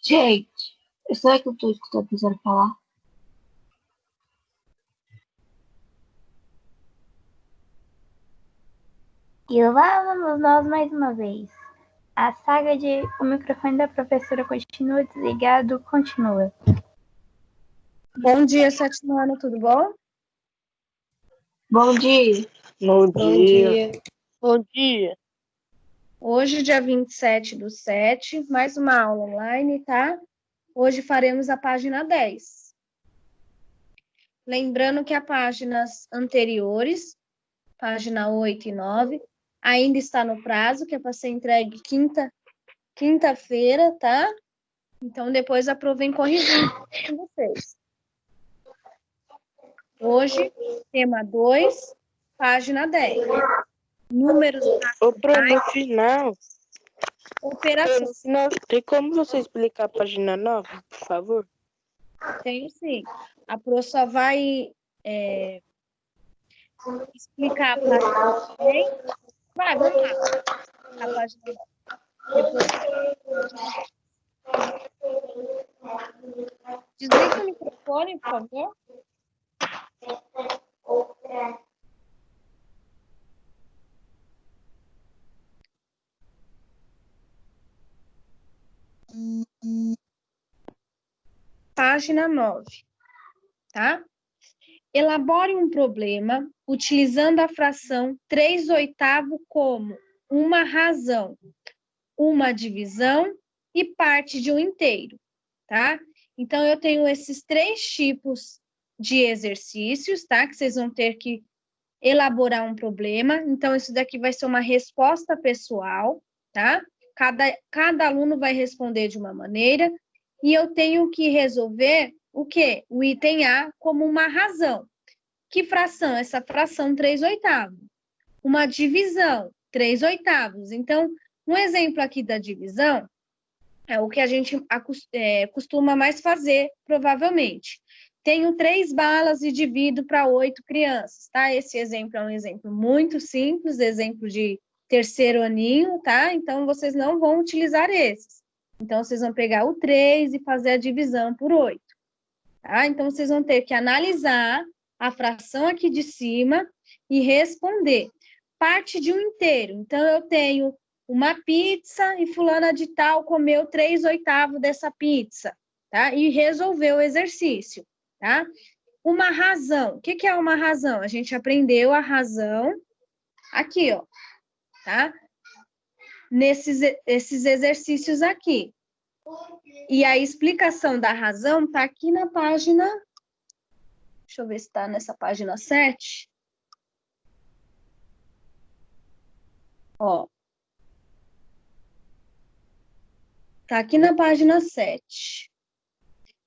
Gente, será que eu tô escutando o professor falar? E lá vamos nós mais uma vez. A saga de o microfone da professora continua desligado, continua. Bom dia, sétimo ano, tudo bom? Bom dia. Bom dia. Bom dia. Hoje, dia 27/7, mais uma aula online, tá? Hoje faremos a página 10. Lembrando que as páginas anteriores, página 8 e 9, ainda está no prazo, que é para ser entregue quinta-feira, tá? Então, depois aprovem corrigindo com vocês. Hoje, tema 2, página 10. Números No final, operações. tem como você explicar a página 9, por favor? Tenho sim. A Pro só vai explicar a página 10. Vai, vamos lá. A página 10. Depois... Desliga o microfone, por favor. Página 9, tá? Elabore um problema utilizando a fração 3/8 como uma razão, uma divisão e parte de um inteiro, tá? Então, eu tenho esses 3 tipos de exercícios, tá? Que vocês vão ter que elaborar um problema. Então, isso daqui vai ser uma resposta pessoal, tá? Cada aluno vai responder de uma maneira e eu tenho que resolver o quê? O item A como uma razão. Que fração? Essa fração 3/8. Uma divisão, 3/8. Então, um exemplo aqui da divisão é o que a gente costuma mais fazer, provavelmente. Tenho 3 balas e divido para 8 crianças, tá? Esse exemplo é um exemplo muito simples, exemplo de terceiro aninho, tá? Então, vocês não vão utilizar esses. Então, vocês vão pegar o 3 e fazer a divisão por 8, tá? Então, vocês vão ter que analisar a fração aqui de cima e responder. Parte de um inteiro. Então, eu tenho uma pizza e fulana de tal comeu 3/8 dessa pizza, tá? E resolveu o exercício, tá? Uma razão. O que é uma razão? A gente aprendeu a razão aqui, ó, tá? Esses exercícios aqui. E a explicação da razão tá aqui na página... Deixa eu ver se está nessa página 7. Ó. Tá aqui na página 7.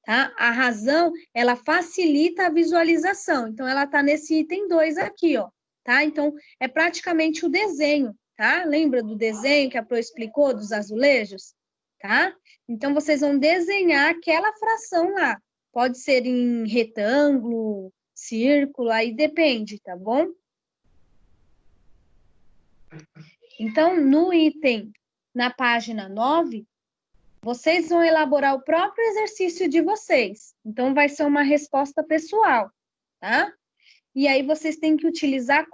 Tá? A razão, ela facilita a visualização. Então, ela tá nesse item 2 aqui, ó. Tá? Então, é praticamente o desenho, tá? Lembra do desenho que a Pro explicou, dos azulejos? Tá? Então, vocês vão desenhar aquela fração lá. Pode ser em retângulo, círculo, aí depende, tá bom? Então, no item, na página 9, vocês vão elaborar o próprio exercício de vocês. Então, vai ser uma resposta pessoal, tá? E aí, vocês têm que utilizar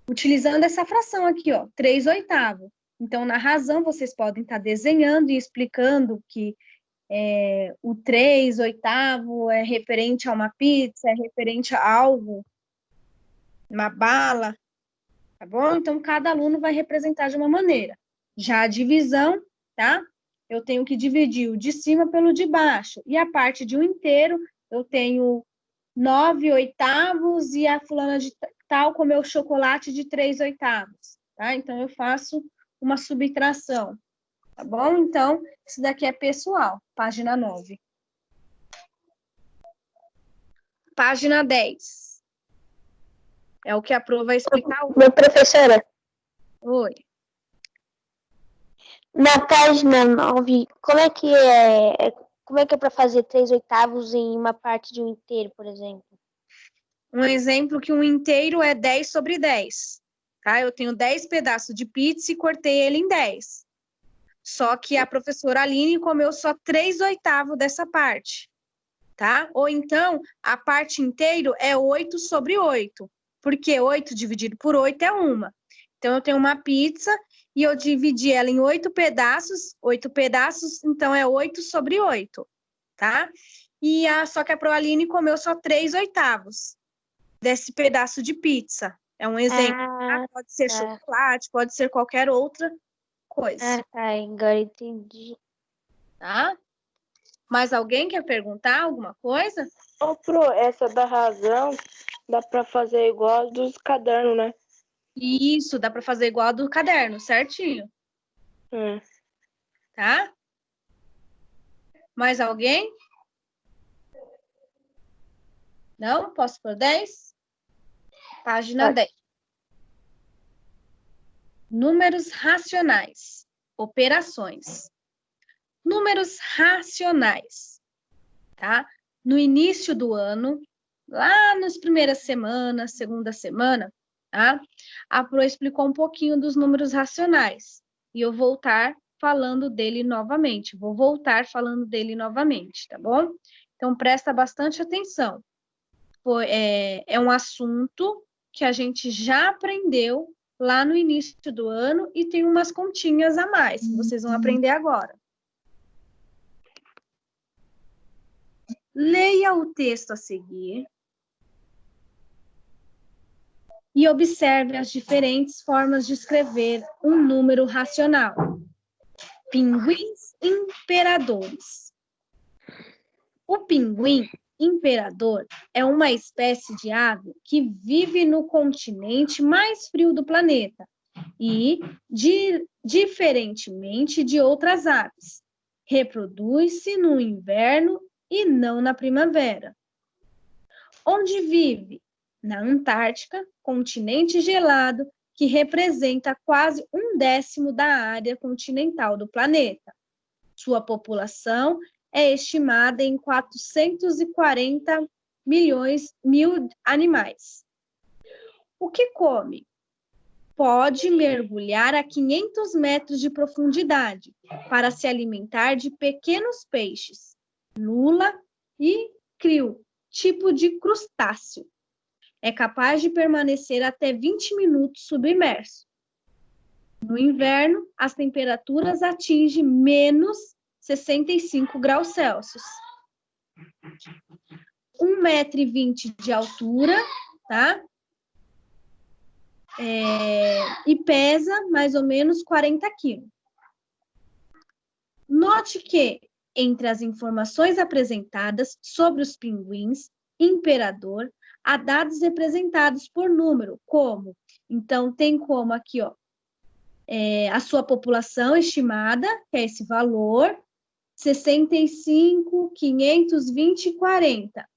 utilizando essa fração aqui, ó, 3/8. Então, na razão, vocês podem estar desenhando e explicando que o 3/8 é referente a uma pizza, é referente a algo, uma bala, tá bom? Então, cada aluno vai representar de uma maneira. Já a divisão, tá? Eu tenho que dividir o de cima pelo de baixo. E a parte de um inteiro, eu tenho 9/8 e a fulana de tal comeu chocolate de 3/8, tá? Então, eu faço uma subtração, tá bom? Então, isso daqui é pessoal, página 9. Página 10. É o que a Pro vai explicar. Minha professora, Oi. na página 9, como é que é? Como é que é para fazer 3/8 em uma parte de um inteiro, por exemplo? Um exemplo que um inteiro é 10/10, tá? Eu tenho 10 pedaços de pizza e cortei ele em 10. Só que a professora Aline comeu só 3/8 dessa parte, tá? Ou então, a parte inteira é 8/8, porque 8 dividido por 8 é 1. Então, eu tenho uma pizza e eu dividi ela em 8 pedaços, então é 8/8, tá? Só que a Proaline comeu só 3/8 desse pedaço de pizza. É um exemplo, tá? Ah, Pode ser tá. chocolate, pode ser qualquer outra coisa, Ah, tá. Agora entendi. tá? Mais alguém quer perguntar alguma coisa? Ô, Pro, essa da razão dá pra fazer igual a dos cadernos, né? Isso, dá para fazer igual a do caderno, certinho, É. tá? Mais alguém? Não? Posso por 10? Página Pode. 10. Números racionais. Operações. Números racionais, tá? No início do ano, lá nas primeiras semanas, segunda semana, tá? A Pro explicou um pouquinho dos números racionais. E eu vou voltar falando dele novamente. Tá bom? Então, presta bastante atenção. É um assunto que a gente já aprendeu lá no início do ano e tem umas continhas a mais que vocês vão aprender agora. Leia o texto a seguir e observe as diferentes formas de escrever um número racional. Pinguins imperadores. O pinguim imperador é uma espécie de ave que vive no continente mais frio do planeta e, diferentemente de outras aves, reproduz-se no inverno e não na primavera. Onde vive? Na Antártica, continente gelado que representa quase 1/10 da área continental do planeta. Sua população é estimada em 440 mil animais. O que come? Pode mergulhar a 500 metros de profundidade para se alimentar de pequenos peixes, lula e krill, tipo de crustáceo. É capaz de permanecer até 20 minutos submerso. No inverno, as temperaturas atingem menos 65 graus Celsius. 1,20 m de altura, tá? E pesa mais ou menos 40 quilos. Note que, entre as informações apresentadas sobre os pinguins imperador, há dados representados por número, como, então tem como aqui, ó, a sua população estimada, que é esse valor, 65, 520 e 40.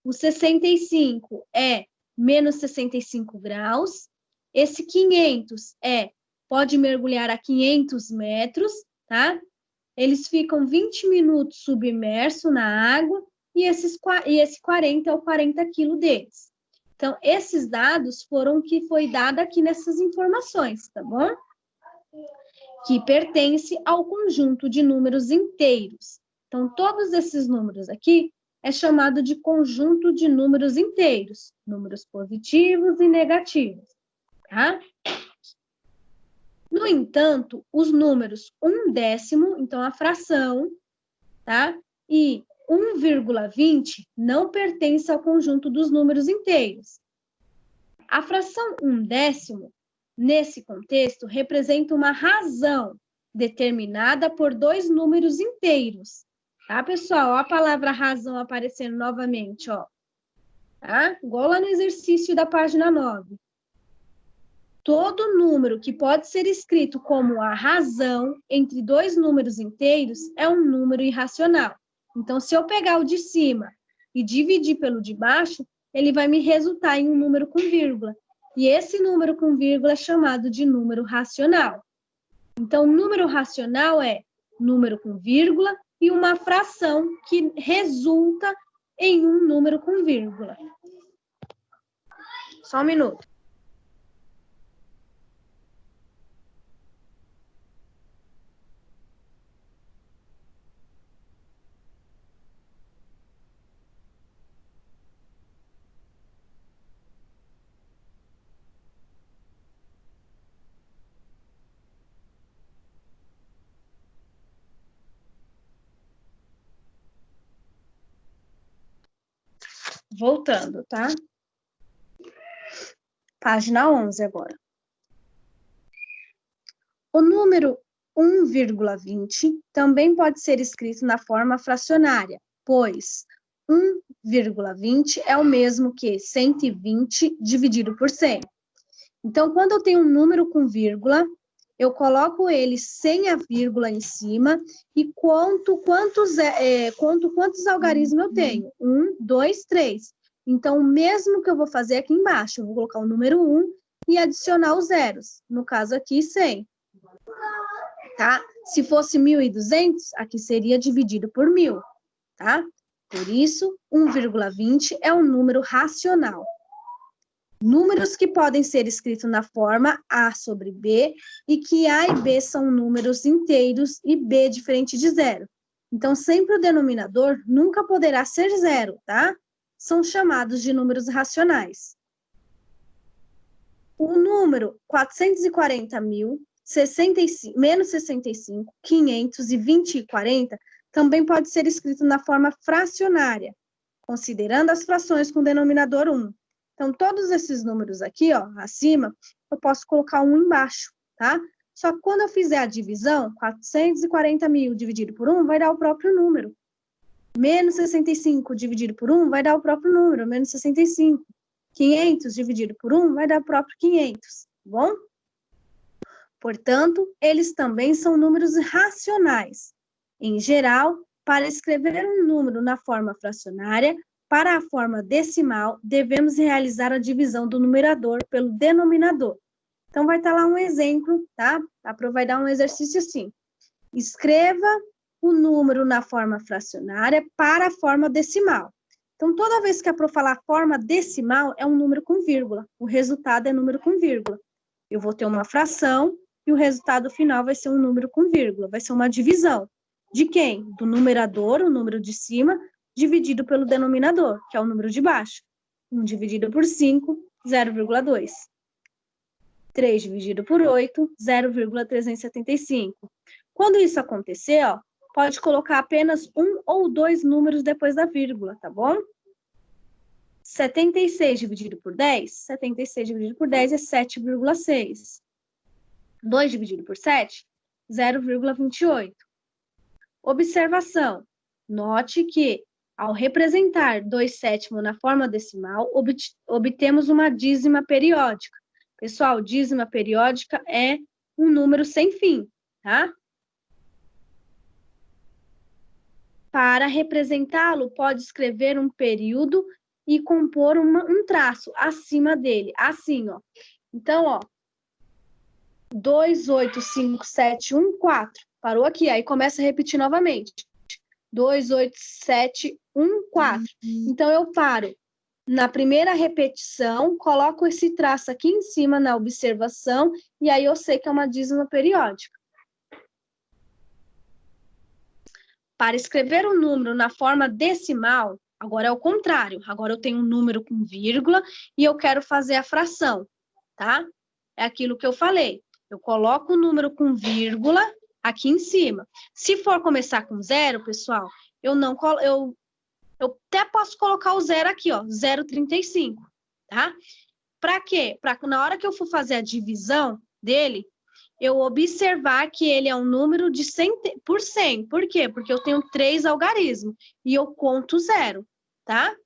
O 65 é menos 65 graus. Esse 500 pode mergulhar a 500 metros, tá? Eles ficam 20 minutos submersos na água e esse 40 é o 40 quilos deles. Então, esses dados foram o que foi dado aqui nessas informações, tá bom? Que pertence ao conjunto de números inteiros. Então, todos esses números aqui é chamado de conjunto de números inteiros, números positivos e negativos, tá? No entanto, os números 1/10, então a fração, tá? E 1,20 não pertence ao conjunto dos números inteiros. A fração 1/10, nesse contexto, representa uma razão determinada por dois números inteiros. Tá, pessoal? Ó a palavra razão aparecendo novamente, ó. Tá? Igual lá no exercício da página 9. Todo número que pode ser escrito como a razão entre dois números inteiros é um número irracional. Então, se eu pegar o de cima e dividir pelo de baixo, ele vai me resultar em um número com vírgula. E esse número com vírgula é chamado de número racional. Então, número racional é número com vírgula e uma fração que resulta em um número com vírgula. Só um minuto. voltando, tá? Página 11 agora. O número 1,20 também pode ser escrito na forma fracionária, pois 1,20 é o mesmo que 120 dividido por 100. Então, quando eu tenho um número com vírgula, eu coloco ele sem a vírgula em cima e conto quantos algarismos eu tenho. 1, 2, 3. Então, o mesmo que eu vou fazer aqui embaixo, eu vou colocar o número 1 e adicionar os zeros. No caso aqui, 100. Tá? Se fosse 1.200, aqui seria dividido por 1.000, tá? Por isso, 1,20 é um número racional. Números que podem ser escritos na forma A sobre B e que A e B são números inteiros e B diferente de zero. Então, sempre o denominador nunca poderá ser zero, tá? São chamados de números racionais. O número 440.000, menos 65, 500 e 20 e 40 também pode ser escrito na forma fracionária, considerando as frações com denominador 1. Então, todos esses números aqui, ó, acima, eu posso colocar 1 embaixo, tá? Só que quando eu fizer a divisão, 440.000 dividido por 1 vai dar o próprio número. Menos 65 dividido por 1 vai dar o próprio número, menos 65. 500 dividido por 1 vai dar o próprio 500, tá bom? Portanto, eles também são números racionais. Em geral, para escrever um número na forma fracionária, para a forma decimal, devemos realizar a divisão do numerador pelo denominador. Então, vai estar lá um exemplo, tá? Vai dar um exercício assim. Escreva o número na forma fracionária para a forma decimal. Então, toda vez que a Pro falar forma decimal, é um número com vírgula. O resultado é número com vírgula. Eu vou ter uma fração e o resultado final vai ser um número com vírgula. Vai ser uma divisão. De quem? Do numerador, o número de cima, dividido pelo denominador, que é o número de baixo. 1 dividido por 5, 0,2. 3 dividido por 8, 0,375. Quando isso acontecer, ó, pode colocar apenas um ou dois números depois da vírgula, tá bom? 76 dividido por 10, 76 dividido por 10 é 7,6. 2 dividido por 7, 0,28. Observação. Note que, ao representar 2/7 na forma decimal, obtemos uma dízima periódica. Pessoal, dízima periódica é um número sem fim, tá? Para representá-lo, pode escrever um período e compor um traço acima dele, assim, ó. Então, ó, 2, 8, 5, 7, 1, 4. Parou aqui, aí começa a repetir novamente. 2, 8, 7, 1, 4. Então, eu paro na primeira repetição, coloco esse traço aqui em cima na observação, e aí eu sei que é uma dízima periódica. Para escrever um número na forma decimal, agora é o contrário. Agora eu tenho um número com vírgula e eu quero fazer a fração, tá? É aquilo que eu falei. Eu coloco o número com vírgula aqui em cima. Se for começar com 0, pessoal, eu até posso colocar o 0 aqui, ó, 0,35, tá? Para quê? Para que na hora que eu for fazer a divisão dele, eu observar que ele é um número de 100 por 100. Por quê? Porque eu tenho 3 algarismos e eu conto 0, tá?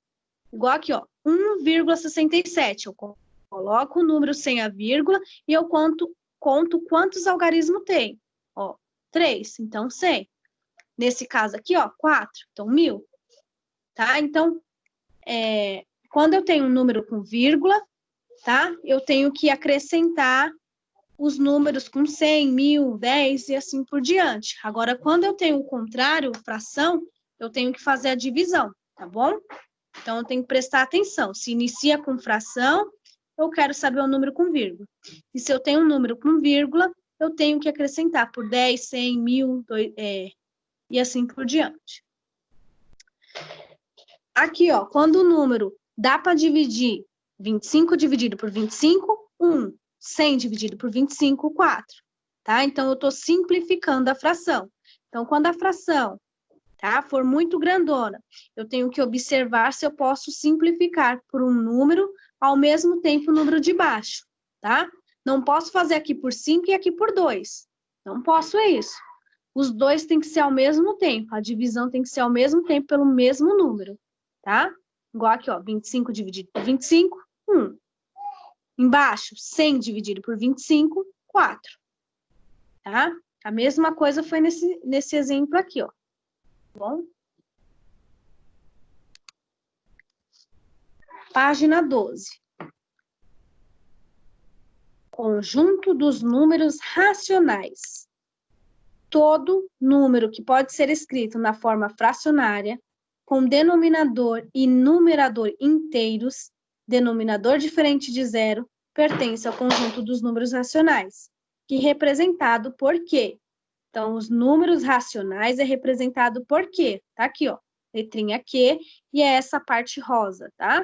Igual aqui, ó, 1,67. Eu coloco o número sem a vírgula e eu conto quantos algarismos tem. Ó, 3, então 100. Nesse caso aqui, ó, 4, então 1.000. Tá? Então, quando eu tenho um número com vírgula, tá? Eu tenho que acrescentar os números com 100, 1.000, 10 e assim por diante. Agora, quando eu tenho o contrário, fração, eu tenho que fazer a divisão, tá bom? Então, eu tenho que prestar atenção. Se inicia com fração, eu quero saber o número com vírgula. E se eu tenho um número com vírgula, eu tenho que acrescentar por 10, 100, 1.000, e assim por diante. Aqui, ó, quando o número dá para dividir 25 dividido por 25, 1. 100 dividido por 25, 4. Tá? Então, eu estou simplificando a fração. Então, quando a fração tá? For muito grandona, eu tenho que observar se eu posso simplificar por um número, ao mesmo tempo o número de baixo, tá? Não posso fazer aqui por 5 e aqui por 2. Não posso isso. Os dois têm que ser ao mesmo tempo. A divisão tem que ser ao mesmo tempo pelo mesmo número, tá? Igual aqui, ó, 25 dividido por 25, 1. Embaixo, 100 dividido por 25, 4. Tá? A mesma coisa foi nesse exemplo aqui, ó. Bom? Página 12. Conjunto dos números racionais. Todo número que pode ser escrito na forma fracionária, com denominador e numerador inteiros, denominador diferente de zero, pertence ao conjunto dos números racionais, que é representado por quê? Então, os números racionais é representado por quê? Tá aqui, ó, letrinha Q, e é essa parte rosa, tá?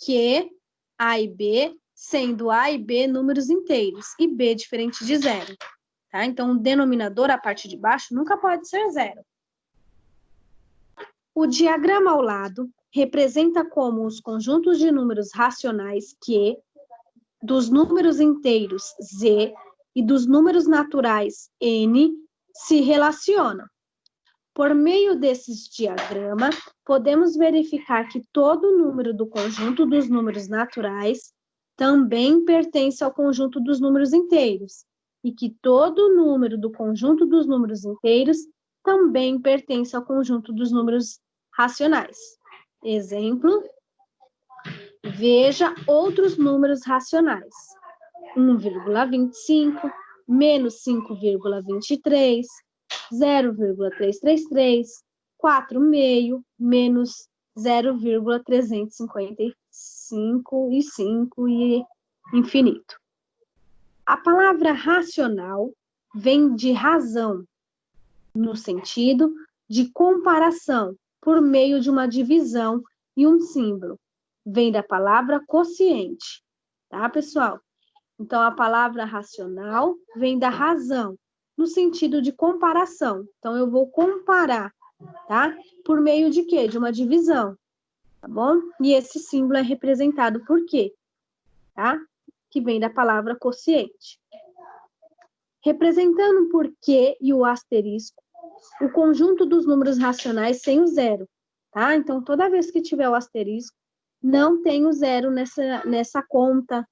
Q, A e B, sendo A e B números inteiros, e B diferente de zero, tá? Então, o denominador, a parte de baixo, nunca pode ser zero. O diagrama ao lado representa como os conjuntos de números racionais Q, dos números inteiros Z e dos números naturais N se relacionam. Por meio desses diagramas, podemos verificar que todo número do conjunto dos números naturais também pertence ao conjunto dos números inteiros, e que todo número do conjunto dos números inteiros também pertence ao conjunto dos números racionais. Exemplo, veja outros números racionais. 1,25, menos 5,23, 0,333, 4,5, menos 0,355 e 5 e infinito. A palavra racional vem de razão, no sentido de comparação, por meio de uma divisão e um símbolo. Vem da palavra quociente, tá, pessoal? Então, a palavra racional vem da razão, no sentido de comparação. Então, eu vou comparar, tá? Por meio de quê? De uma divisão, tá bom? E esse símbolo é representado por quê? Tá? Que vem da palavra quociente. Representando por quê e o asterisco, o conjunto dos números racionais sem o zero, tá? Então, toda vez que tiver o asterisco, não tem o zero nessa conta,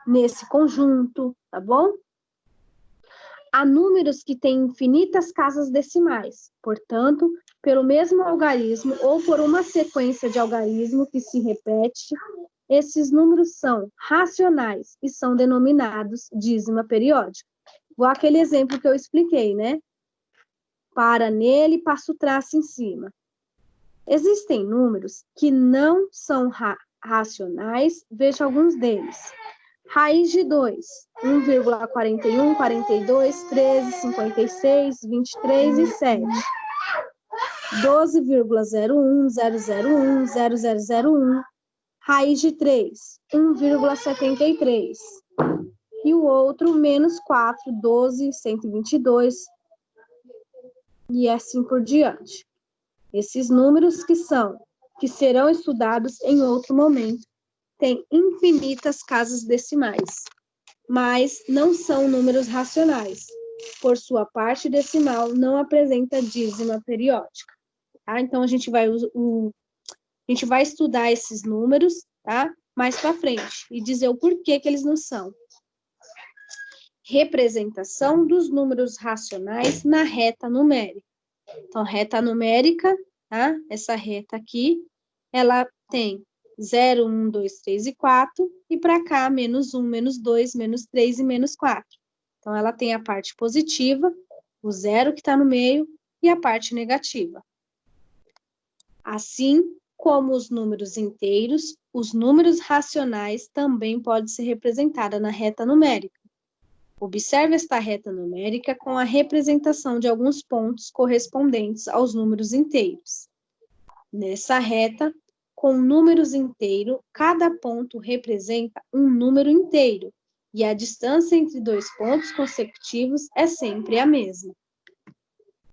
nesse conjunto, tá bom? Há números que têm infinitas casas decimais, portanto, pelo mesmo algarismo ou por uma sequência de algarismo que se repete, esses números são racionais e são denominados dízima periódica. Igual aquele exemplo que eu expliquei, né? Para nele, passa o traço em cima. Existem números que não são racionais, veja alguns deles. Raiz de 2, 1,41, 42, 13, 56, 23 e 7. 12,01, 001, 0001. Raiz de 3, 1,73. E o outro, menos 4, 12, 122. E assim por diante. Esses números que serão estudados em outro momento, têm infinitas casas decimais, mas não são números racionais. Por sua parte decimal, não apresenta dízima periódica. Tá? Então, a gente vai estudar esses números, tá? Mais para frente, e dizer o porquê que eles não são. Representação dos números racionais na reta numérica. Então, reta numérica, tá? Essa reta aqui, ela tem 0, 1, 2, 3 e 4, e para cá, menos 1, menos 2, menos 3 e menos 4. Então, ela tem a parte positiva, o zero que está no meio, e a parte negativa. Assim como os números inteiros, os números racionais também podem ser representados na reta numérica. Observe esta reta numérica com a representação de alguns pontos correspondentes aos números inteiros. Nessa reta, com números inteiros, cada ponto representa um número inteiro, e a distância entre dois pontos consecutivos é sempre a mesma.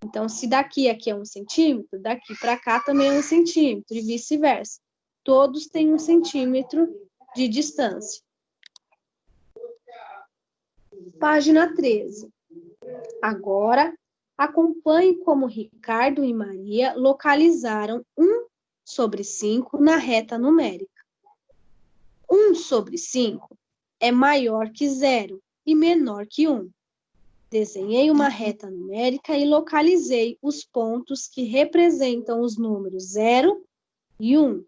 Então, se daqui aqui é 1 centímetro, daqui para cá também é 1 centímetro, e vice-versa. Todos têm 1 centímetro de distância. Página 13. Agora, acompanhe como Ricardo e Maria localizaram 1/5 na reta numérica. 1/5 é maior que 0 e menor que 1. Desenhei uma reta numérica e localizei os pontos que representam os números 0 e 1.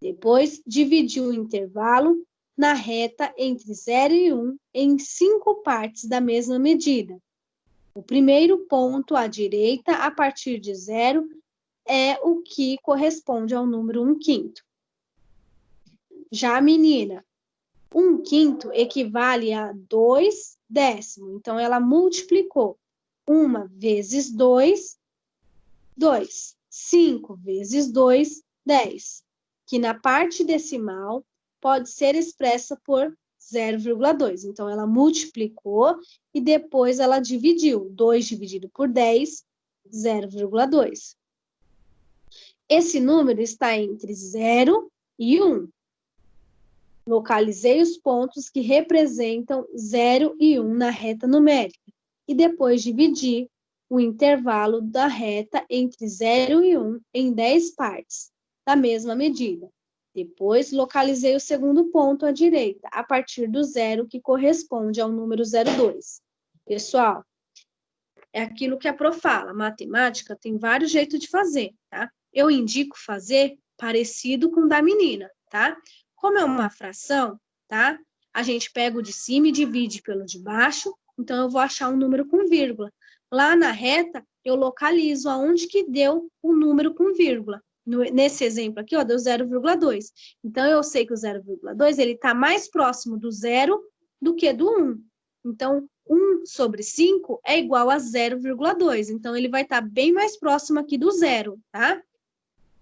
Depois, dividi o intervalo na reta entre 0 e 1 em 5 partes da mesma medida. O primeiro ponto à direita, a partir de 0, é o que corresponde ao número 1/5. Já a menina, 1/5 equivale a 2 décimos. Então, ela multiplicou 1 vezes 2, 2. 5 vezes 2, 10. Que na parte decimal pode ser expressa por 0,2. Então, ela multiplicou e depois ela dividiu. 2 dividido por 10, 0,2. Esse número está entre 0 e 1. Localizei os pontos que representam 0 e 1 na reta numérica e depois dividi o intervalo da reta entre 0 e 1 em 10 partes da mesma medida. Depois, localizei o segundo ponto à direita, a partir do 0, que corresponde ao número 0,2. Pessoal, é aquilo que a prof fala, matemática tem vários jeitos de fazer, tá? Eu indico fazer parecido com o da menina, tá? Como é uma fração, tá? A gente pega o de cima e divide pelo de baixo, então eu vou achar um número com vírgula. Lá na reta, eu localizo aonde que deu o número com vírgula. Nesse exemplo aqui, ó, deu 0,2. Então, eu sei que o 0,2, ele está mais próximo do 0 do que do 1. Então, 1/5 é igual a 0,2. Então, ele vai estar bem mais próximo aqui do 0, tá?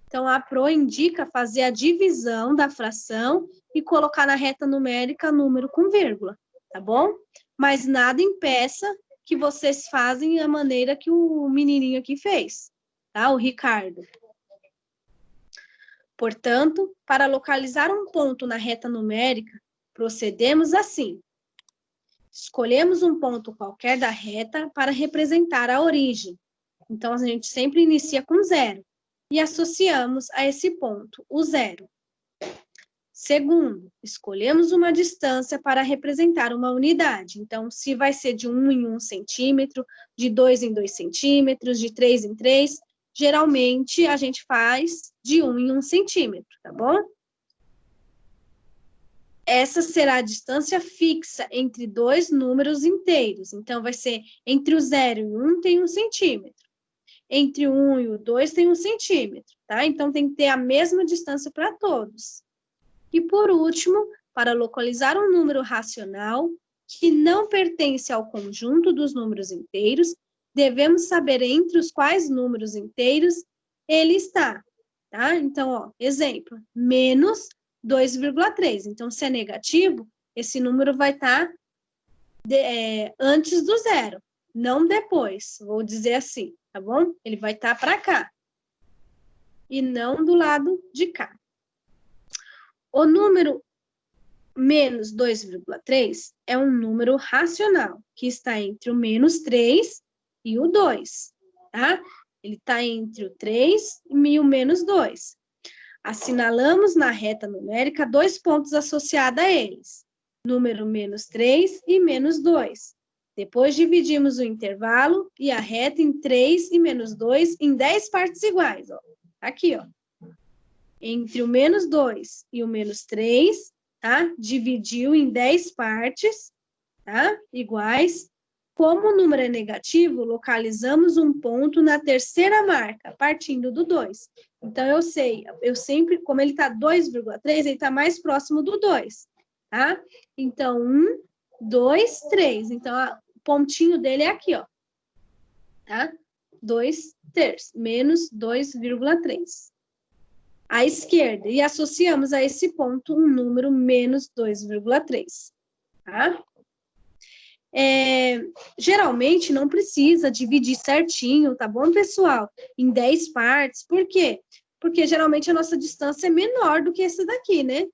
Então, a PRO indica fazer a divisão da fração e colocar na reta numérica número com vírgula, tá bom? Mas nada impeça que vocês fazem a maneira que o menininho aqui fez, tá? O Ricardo. Portanto, para localizar um ponto na reta numérica, procedemos assim. Escolhemos um ponto qualquer da reta para representar a origem. Então, a gente sempre inicia com 0 e associamos a esse ponto o 0. Segundo, escolhemos uma distância para representar uma unidade. Então, se vai ser de 1 em 1 centímetro, de 2 em 2 centímetros, de 3 em 3, geralmente a gente faz de 1 em 1 centímetro, tá bom? Essa será a distância fixa entre dois números inteiros. Então, vai ser entre o 0 e o 1 tem 1 centímetro. Entre o 1 e o 2 tem 1 centímetro, tá? Então, tem que ter a mesma distância para todos. E, por último, para localizar um número racional que não pertence ao conjunto dos números inteiros, devemos saber entre os quais números inteiros ele está, tá? Então, ó, exemplo, menos 2,3. Então, se é negativo, esse número vai estar antes do 0, não depois, vou dizer assim, tá bom? Ele vai estar para cá e não do lado de cá. O número menos 2,3 é um número racional, que está entre o menos 3 e o 2, tá? Ele está entre o 3 e o menos 2. Assinalamos na reta numérica 2 pontos associados a eles, número menos 3 e menos 2. Depois dividimos o intervalo e a reta em 3 e menos 2 em 10 partes iguais, ó. Aqui, ó. Entre o menos 2 e o menos 3, tá? Dividiu em 10 partes, tá? Iguais. Como o número é negativo, localizamos um ponto na terceira marca, partindo do 2. Então, eu sempre, como ele está 2,3, ele está mais próximo do 2, tá? Então, 1, 2, 3. Então, o pontinho dele é aqui, ó. Tá? 2/3, menos 2,3. À esquerda, e associamos a esse ponto um número menos 2,3, tá? Geralmente não precisa dividir certinho, tá bom, pessoal? Em 10 partes. Por quê? Porque geralmente a nossa distância é menor do que esse daqui, né?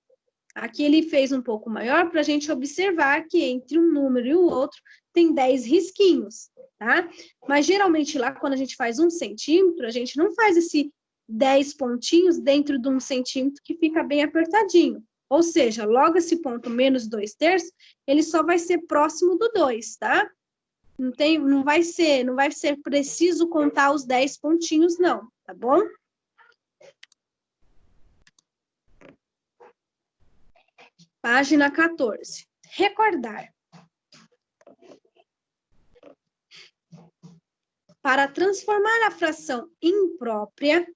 Aqui ele fez um pouco maior para a gente observar que entre um número e o outro tem 10 risquinhos, tá? Mas geralmente lá, quando a gente faz 1 centímetro, a gente não faz esse 10 pontinhos dentro de 1 centímetro que fica bem apertadinho. Ou seja, logo esse ponto menos 2/3, ele só vai ser próximo do 2, tá? Não vai ser preciso contar os 10 pontinhos, não, tá bom? Página 14. Recordar. Para transformar a fração imprópria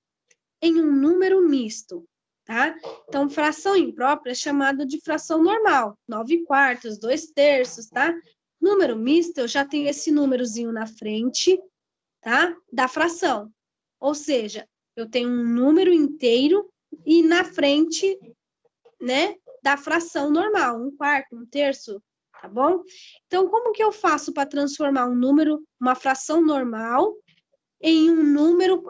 em um número misto, tá? Então, fração imprópria é chamada de fração normal, 9/4, 2/3, tá? Número misto, eu já tenho esse númerozinho na frente, tá? Da fração. Ou seja, eu tenho um número inteiro e na frente, né, da fração normal, 1/4, 1/3, tá bom? Então, como que eu faço para transformar uma fração normal, em um número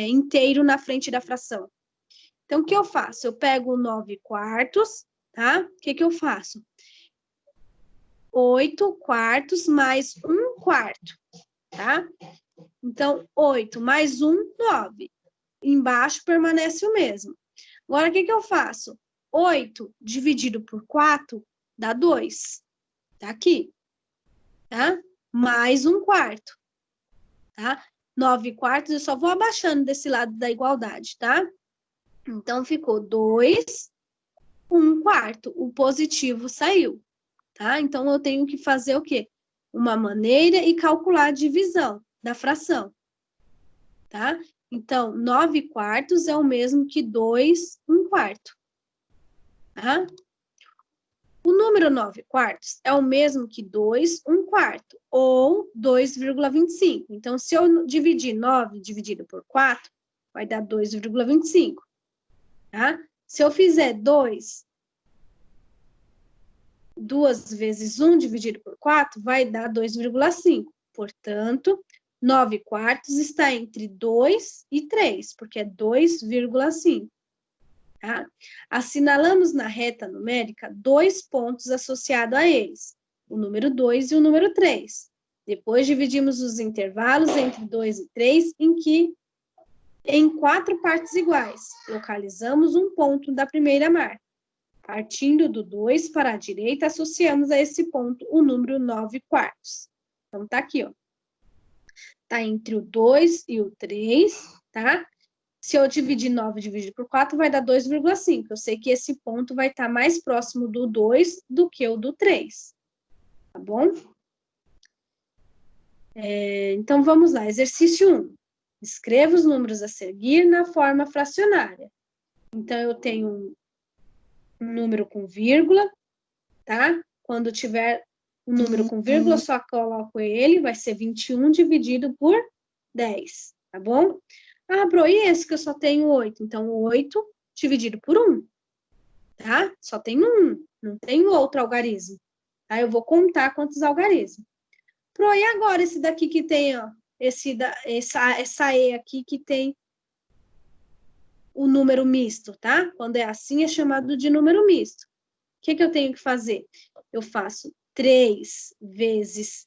inteiro na frente da fração? Então, o que eu faço? Eu pego 9/4, tá? O que eu faço? 8/4 mais 1/4, tá? Então, 8 mais 1, 9. Embaixo permanece o mesmo. Agora, o que eu faço? 8 dividido por 4 dá 2. Tá aqui. Tá? Mais 1/4. Tá? 9/4, eu só vou abaixando desse lado da igualdade, tá? Então, ficou 2, 1/4. O positivo saiu. Tá? Então, eu tenho que fazer o quê? Uma maneira e calcular a divisão da fração. Tá? Então, 9/4 é o mesmo que 2, 1/4. Tá? O número 9/4 é o mesmo que 2, 1/4, ou 2,25. Então, se eu dividir 9 dividido por 4, vai dar 2,25. Tá? Se eu fizer 2 vezes 1 dividido por 4, vai dar 2,5. Portanto, 9/4 está entre 2 e 3, porque é 2,5. Tá? Assinalamos na reta numérica 2 pontos associados a eles, o número 2 e o número 3. Depois dividimos os intervalos entre 2 e 3 em 4 partes iguais. Localizamos um ponto da primeira marca. Partindo do 2 para a direita, associamos a esse ponto o número 9/4. Então, tá aqui, ó. Tá entre o 2 e o 3, tá? Se eu dividir 9 dividido por 4, vai dar 2,5. Eu sei que esse ponto vai estar mais próximo do 2 do que o do 3. Tá bom? Então, vamos lá. Exercício 1. Escreva os números a seguir na forma fracionária. Então, eu tenho um número com vírgula, tá? Quando tiver um número com vírgula, eu só coloco ele, vai ser 21 dividido por 10, tá bom? Ah, Bro, e esse que eu só tenho 8? Então, 8 dividido por 1, tá? Só tenho 1, não tenho outro algarismo. Aí eu vou contar quantos algarismos. Bro, e agora esse daqui que tem, ó, essa E aqui que tem o número misto, tá? Quando é assim, é chamado de número misto. O que eu tenho que fazer? Eu faço 3 vezes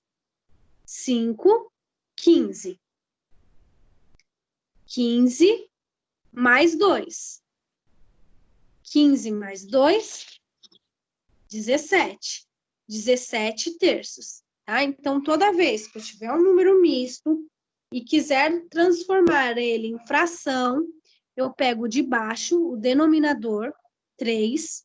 5, 15. 15 mais 2. 15 mais 2, 17. 17 terços, tá? Então, toda vez que eu tiver um número misto e quiser transformar ele em fração, eu pego de baixo o denominador, 3,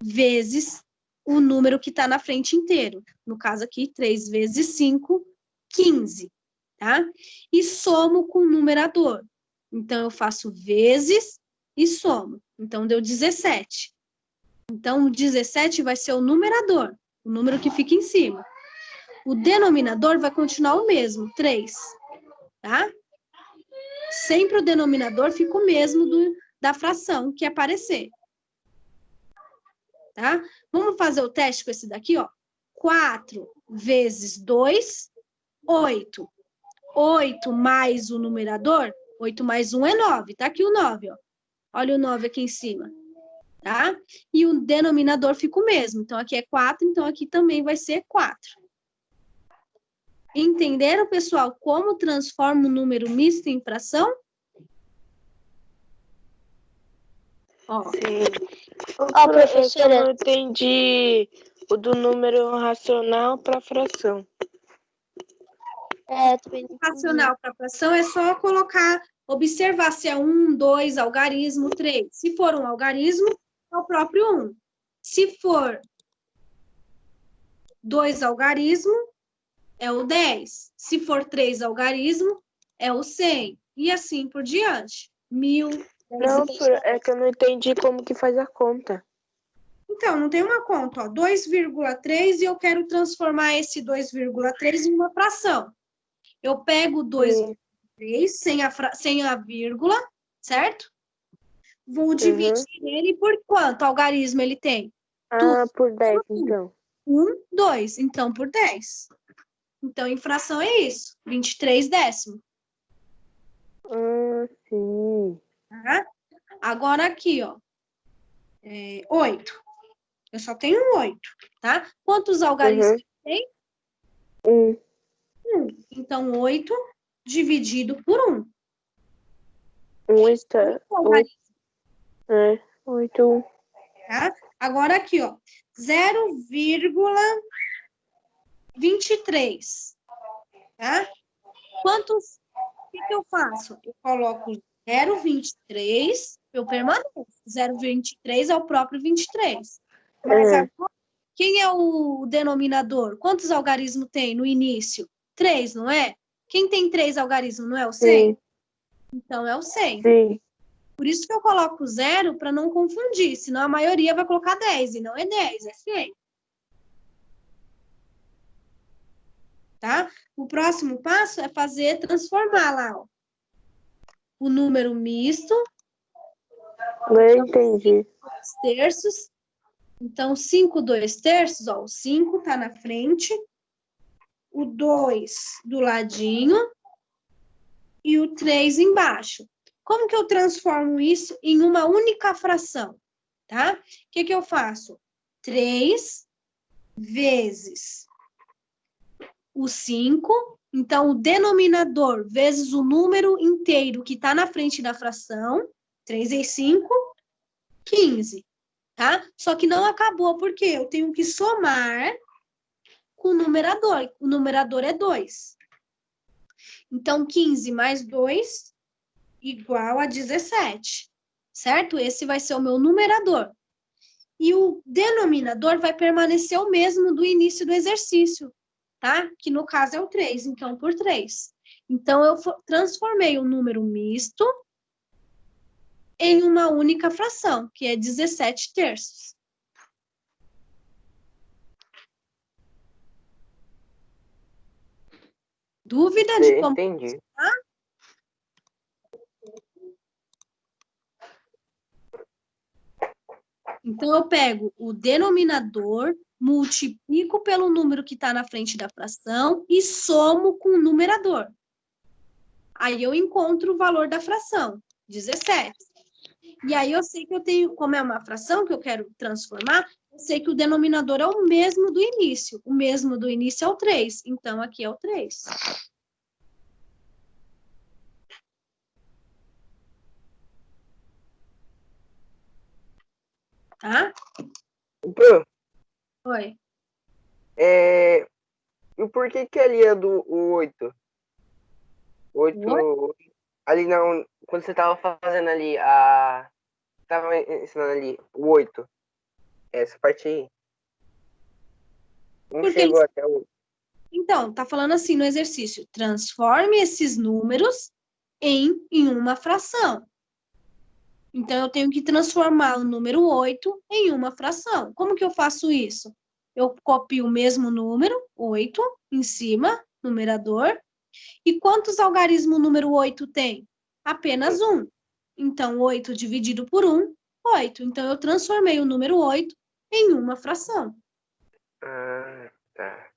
vezes o número que está na frente inteiro. No caso aqui, 3 vezes 5, 15. Tá? E somo com o numerador. Então, eu faço vezes e somo. Então, deu 17. Então, o 17 vai ser o numerador, o número que fica em cima. O denominador vai continuar o mesmo, 3. Tá? Sempre o denominador fica o mesmo da fração que aparecer. Tá? Vamos fazer o teste com esse daqui, ó. 4 vezes 2, 8. 8 mais o numerador, 8 mais 1 é 9. Tá aqui o 9, ó. Olha o 9 aqui em cima, tá? E o denominador fica o mesmo. Então, aqui é 4, então aqui também vai ser 4. Entenderam, pessoal, como transforma o número misto em fração? Ó, Sim. Ó, professora. Eu não entendi o do número racional para fração. Também não entendi. racional para fração é só colocar, observar se é 1, 2, algarismo, 3. Se for um algarismo, é o próprio 1. Se for 2 algarismo, é o 10. Se for 3 algarismo, é o 100. E assim por diante. 1000. Não, é que eu não entendi como que faz a conta. Então, não tem uma conta, ó, 2,3 e eu quero transformar esse 2,3 em uma fração. Eu pego 2,3 sem a vírgula, certo? Vou dividir ele por quanto algarismo ele tem? Por 10, então. 1, 2. Então, por 10. Então, em fração é isso. 23 décimos. Sim. Tá? Agora aqui, ó. 8. Eu só tenho 8, tá? Quantos algarismos tem? 1. 1. Então, 8 dividido por 1. 1 está... 8. Tá? Agora aqui, ó. 0,23. Tá? Quantos? O que eu faço? Eu coloco 0,23, eu permaneço. 0,23 é o próprio 23. Mas agora, quem é o denominador? Quantos algarismos tem no início? 3, não é? Quem tem 3 algarismos, não é o 100? Sim. Então, é o 100. Sim. Por isso que eu coloco 0 para não confundir, senão a maioria vai colocar 10, e não é 10, é 100. Tá? O próximo passo é transformar lá, ó, o número misto. Eu entendi. 2/3. Então, 5 2/3, ó, o 5 tá na frente, o 2 do ladinho e o 3 embaixo. Como que eu transformo isso em uma única fração? Tá? O que eu faço? 3 vezes o 5, então o denominador vezes o número inteiro que está na frente da fração, 3 vezes 5, 15. Tá? Só que não acabou, porque eu tenho que somar com o numerador. O numerador é 2. Então, 15 mais 2 igual a 17. Certo? Esse vai ser o meu numerador. E o denominador vai permanecer o mesmo do início do exercício, tá? Que no caso é o 3, então por 3. Então, eu transformei o número misto em uma única fração, que é 17/3. Dúvida de como... Entendi. Então, eu pego o denominador, multiplico pelo número que está na frente da fração e somo com o numerador. Aí eu encontro o valor da fração, 17. E aí eu sei que eu tenho, como é uma fração que eu quero transformar, eu sei que o denominador é o mesmo do início. O mesmo do início é o 3. Então, aqui é o 3. Tá? Pô, Oi. e por que ali é do 8? 8. Ali não. Quando você tava fazendo ali tava ensinando ali o 8. Essa parte aí. Não Porque chegou até o 8. Então, tá falando assim no exercício: transforme esses números em uma fração. Então, eu tenho que transformar o número 8 em uma fração. Como que eu faço isso? Eu copio o mesmo número, 8, em cima, numerador. E quantos algarismos o número 8 tem? Apenas 1. Então, 8 dividido por 1, 8. Então, eu transformei o número 8 em uma fração. Ah, tá.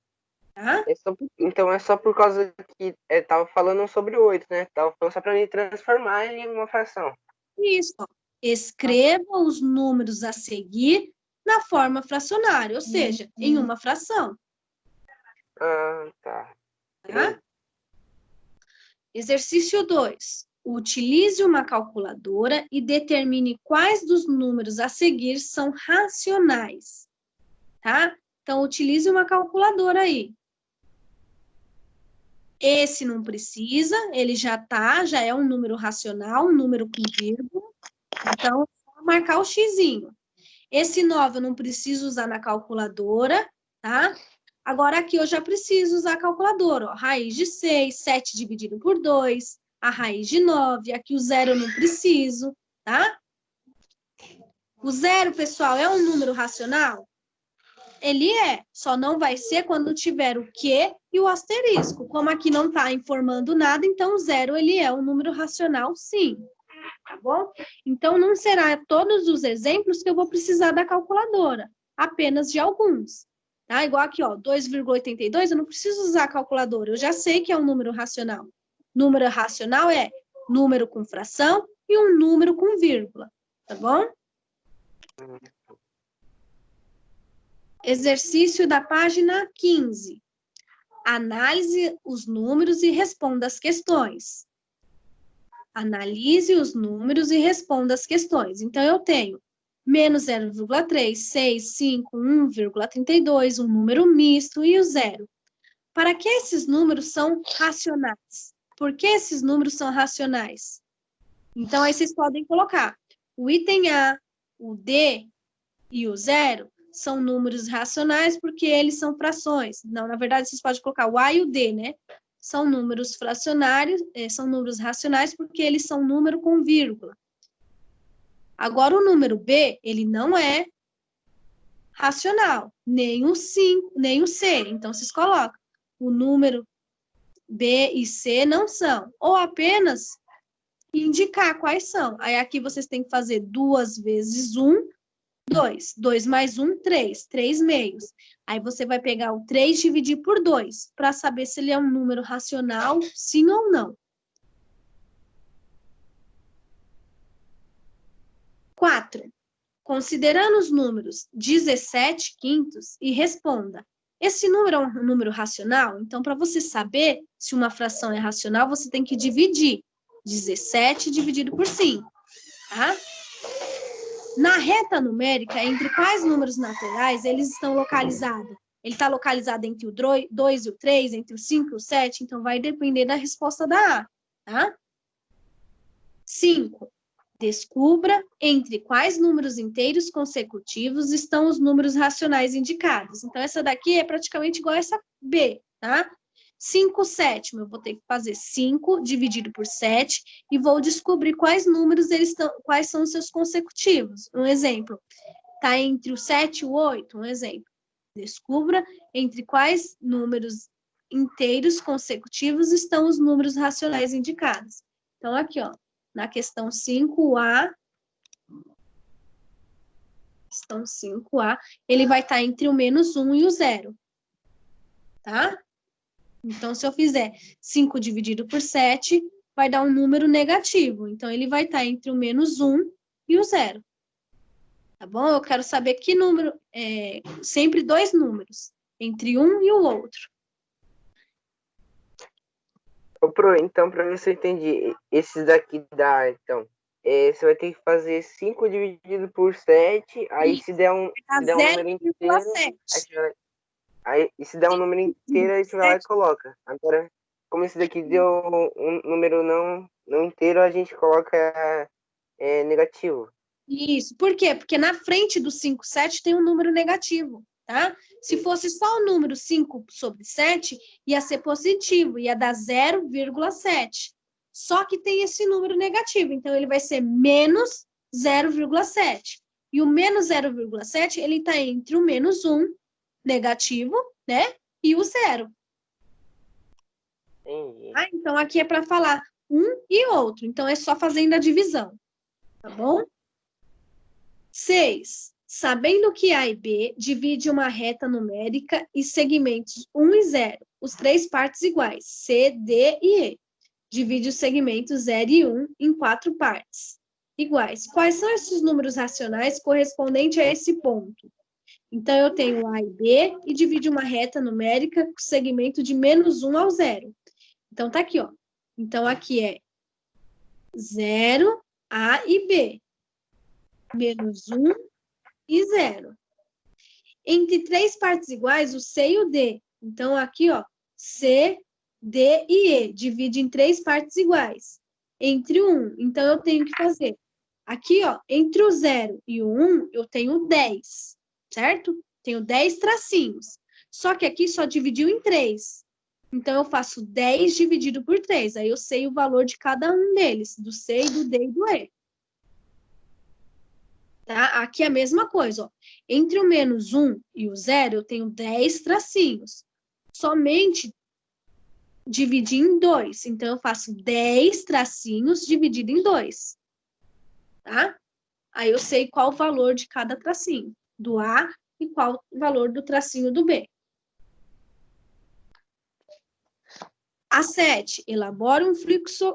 tá? Então é só por causa que tava falando sobre o 8, né? Tava falando só para ele transformar ele em uma fração. Isso, ó. Escreva os números a seguir na forma fracionária, ou seja, em uma fração, Ah, tá. tá? Exercício 2. Utilize uma calculadora e determine quais dos números a seguir são racionais, tá? Então, utilize uma calculadora aí. Esse não precisa, ele já é um número racional, um número com vírgula. Então, vou marcar o xizinho. Esse 9 eu não preciso usar na calculadora, tá? Agora aqui eu já preciso usar a calculadora, ó. Raiz de 6, 7 dividido por 2, a raiz de 9, aqui o 0 eu não preciso, tá? O 0, pessoal, é um número racional? Ele só não vai ser quando tiver o quê e o asterisco. Como aqui não está informando nada, então o 0 ele é um número racional, sim. Tá bom? Então, não será todos os exemplos que eu vou precisar da calculadora, apenas de alguns. Tá? Igual aqui, ó, 2,82, eu não preciso usar a calculadora, eu já sei que é um número racional. Número racional é número com fração e um número com vírgula, tá bom? Exercício da página 15. Analise os números e responda as questões. Analise os números e responda as questões. Então, eu tenho menos 0,3, 6, 5, 1,32, um número misto e o 0. Para que esses números são racionais? Por que esses números são racionais? Então, aí vocês podem colocar o item A, o D e o 0 são números racionais porque eles são frações. Não, na verdade, vocês podem colocar o A e o D, né? São números fracionários, são números racionais porque eles são número com vírgula. Agora, o número B, ele não é racional, nem o 5, nem o C. Então, vocês colocam o número B e C não são, ou apenas indicar quais são. Aí, aqui vocês têm que fazer 2 vezes 1, 2. 2 mais 1, 3. 3 meios. Aí você vai pegar o 3 e dividir por 2, para saber se ele é um número racional, sim ou não. 4. Considerando os números 17 quintos e responda. Esse número é um número racional? Então, para você saber se uma fração é racional, você tem que dividir. 17 dividido por 5, tá? Na reta numérica, entre quais números naturais eles estão localizados? Ele está localizado entre o 2 e o 3, entre o 5 e o 7, então vai depender da resposta da A, tá? 5. Descubra entre quais números inteiros consecutivos estão os números racionais indicados. Então, essa daqui é praticamente igual a essa B, tá? 5 sétimo, eu vou ter que fazer 5 dividido por 7 e vou descobrir quais números quais são os seus consecutivos. Um exemplo, está entre o 7 e o 8, um exemplo. Descubra entre quais números inteiros consecutivos estão os números racionais indicados. Então, aqui, ó, na questão 5A, ele vai estar entre o menos 1 e o 0, tá? Então, se eu fizer 5 dividido por 7, vai dar um número negativo. Então, ele vai estar entre o menos 1 e o 0. Tá bom? Eu quero saber que número, sempre 2 números, entre um e o outro. Então, para ver se eu entendi, esses daqui dá, então, você vai ter que fazer 5 dividido por 7, aí se der um número inteiro, aí se der um número inteiro, a gente vai lá e coloca. Agora, como esse daqui deu um número não inteiro, a gente coloca negativo. Isso. Por quê? Porque na frente do 5, 7 tem um número negativo, tá? Se fosse só o número 5 sobre 7, ia ser positivo, ia dar 0,7. Só que tem esse número negativo, então ele vai ser menos 0,7. E o menos 0,7, ele está entre o menos 1, negativo, né? E o 0. Ah, então, aqui é para falar um e outro. Então, é só fazendo a divisão. Tá bom? 6. Sabendo que A e B divide uma reta numérica e segmentos 1 e 0, os três partes iguais, C, D e E. Divide os segmentos 0 e 1 em 4 partes iguais. Quais são esses números racionais correspondentes a esse ponto? Então, eu tenho A e B e divide uma reta numérica com segmento de -1 ao 0. Então, tá aqui, ó. Então, aqui é 0, A e B. -1 e 0. Entre três partes iguais, o C e o D. Então, aqui, ó, C, D e E. Divide em três partes iguais. Entre o 1. Então, eu tenho que fazer. Aqui, ó, entre o 0 e o 1, eu tenho 10, certo? Tenho 10 tracinhos. Só que aqui só dividiu em 3. Então, eu faço 10 dividido por 3. Aí, eu sei o valor de cada um deles, do C, do D e do E. Tá? Aqui é a mesma coisa, ó. Entre o -1 e o 0, eu tenho 10 tracinhos. Somente dividir em 2. Então, eu faço 10 tracinhos dividido em 2. Tá? Aí eu sei qual o valor de cada tracinho, do A e qual o valor do tracinho do B. A7, elabora um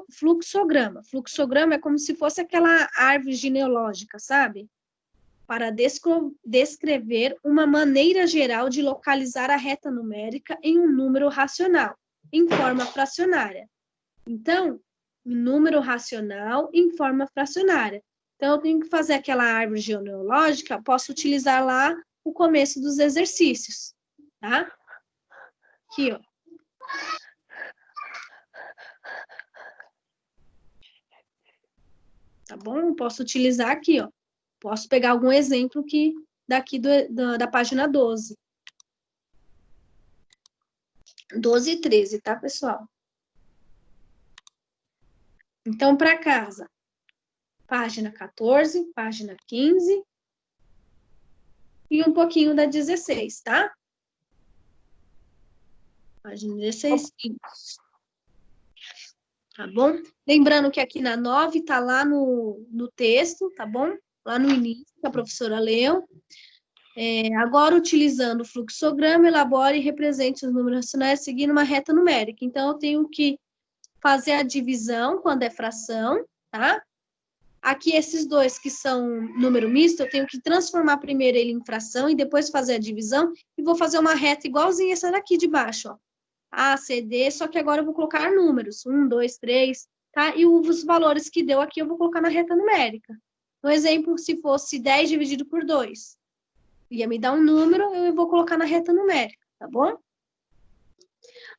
fluxograma. Fluxograma é como se fosse aquela árvore genealógica, sabe? Para descrever uma maneira geral de localizar a reta numérica em um número racional, em forma fracionária. Então, número racional em forma fracionária. Então, eu tenho que fazer aquela árvore genealógica, posso utilizar lá o começo dos exercícios, tá? Aqui, ó. Tá bom? Posso utilizar aqui, ó. Posso pegar algum exemplo que daqui da página 12. 12 e 13, tá, pessoal? Então, para casa, página 14, página 15 e um pouquinho da 16, tá? Página 16, 15. Tá bom? Lembrando que aqui na 9 tá lá no texto, tá bom? Lá no início, que a professora leu. Agora, utilizando o fluxograma, elabore e represente os números racionais seguindo uma reta numérica. Então, eu tenho que fazer a divisão quando é fração, tá? Aqui, esses dois que são número misto, eu tenho que transformar primeiro ele em fração e depois fazer a divisão. E vou fazer uma reta igualzinha essa daqui de baixo, ó. A, C, D, só que agora eu vou colocar números. 1, 2, 3, tá? E os valores que deu aqui eu vou colocar na reta numérica. No exemplo, se fosse 10 dividido por 2, ia me dar um número, eu vou colocar na reta numérica, tá bom?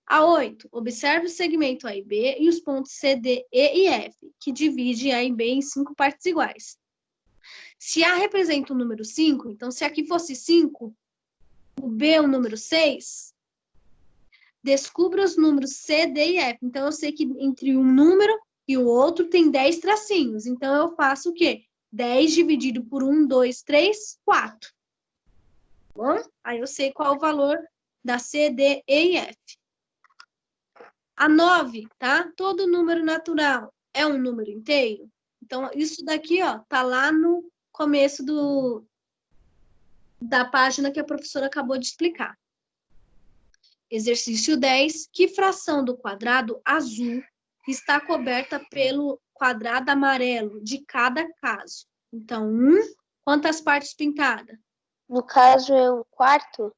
A 8, observe o segmento A e B e os pontos C, D, E e F, que divide A e B em 5 partes iguais. Se A representa o número 5, então se aqui fosse 5, o B é o número 6, descubra os números C, D e F. Então, eu sei que entre um número e o outro tem 10 tracinhos. Então, eu faço o quê? 10 dividido por 1, 2, 3, 4. Bom? Aí eu sei qual o valor da C, D, E e F. A 9, tá? Todo número natural é um número inteiro. Então, isso daqui, ó, tá lá no começo da página que a professora acabou de explicar. Exercício 10. Que fração do quadrado azul está coberta pelo quadrado amarelo de cada caso? Então, quantas partes pintadas? No caso, é um quarto?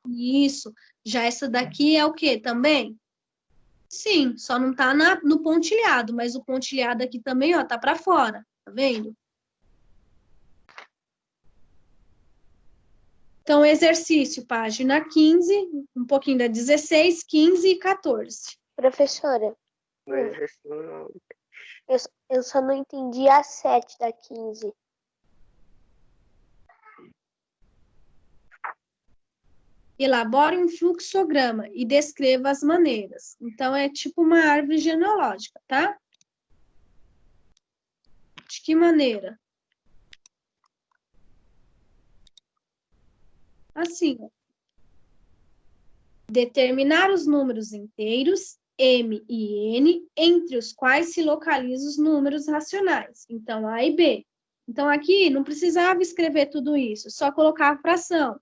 Isso. Já essa daqui é o quê também? Sim, só não tá no pontilhado, mas o pontilhado aqui também, ó, tá para fora. Tá vendo? Então, exercício, página 15, um pouquinho da 16, 15 e 14. Professora, eu só não entendi a 7 da 15. Elabore um fluxograma e descreva as maneiras. Então, é tipo uma árvore genealógica, tá? De que maneira? Assim, ó. Determinar os números inteiros, M e N, entre os quais se localizam os números racionais. Então, A e B. Então, aqui não precisava escrever tudo isso, só colocar a fração,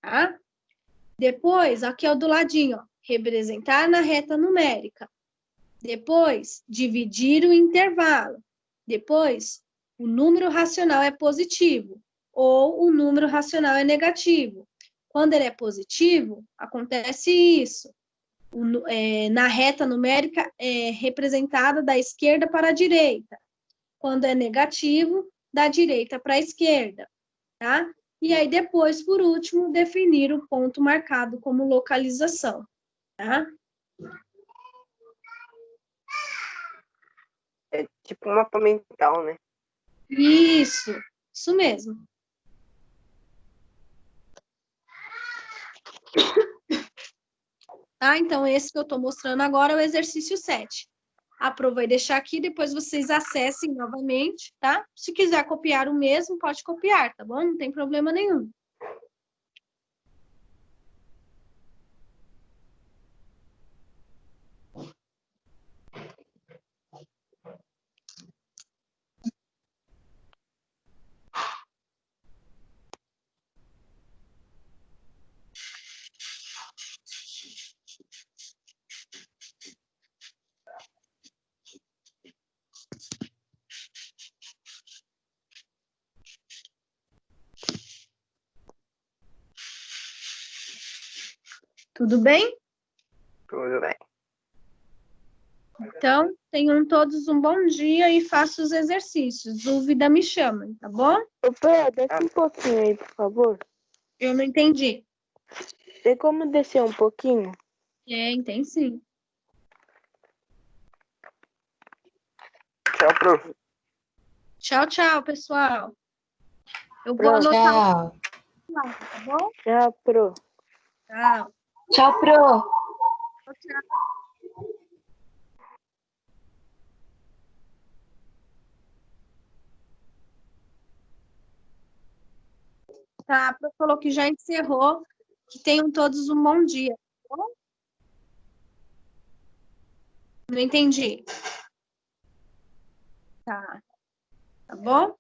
tá? Depois, aqui é o do ladinho, ó, representar na reta numérica. Depois, dividir o intervalo. Depois, o número racional é positivo ou o número racional é negativo. Quando ele é positivo, acontece isso. Na reta numérica é representada da esquerda para a direita. Quando é negativo, da direita para a esquerda, tá? E aí depois, por último, definir o ponto marcado como localização, tá? É tipo um mapa mental, né? Isso mesmo. Tá? Então, esse que eu estou mostrando agora é o exercício 7. A Pro vai deixar aqui, depois vocês acessem novamente, tá? Se quiser copiar o mesmo, pode copiar, tá bom? Não tem problema nenhum. Tudo bem? Tudo bem. Então, tenham todos um bom dia e façam os exercícios. Dúvida, me chamem, tá bom? Ô, Pé, desce um pouquinho aí, por favor. Eu não entendi. Tem como descer um pouquinho? Tem sim. Tchau, Pro. Tchau, tchau, pessoal. Eu vou Pronto. anotar Tchau. lá, tá bom? Tchau, Pro. Tchau. Tchau, Pro. Tchau. Tá, a Pro falou que já encerrou. Que tenham todos um bom dia, tá bom? Não entendi. Tá bom?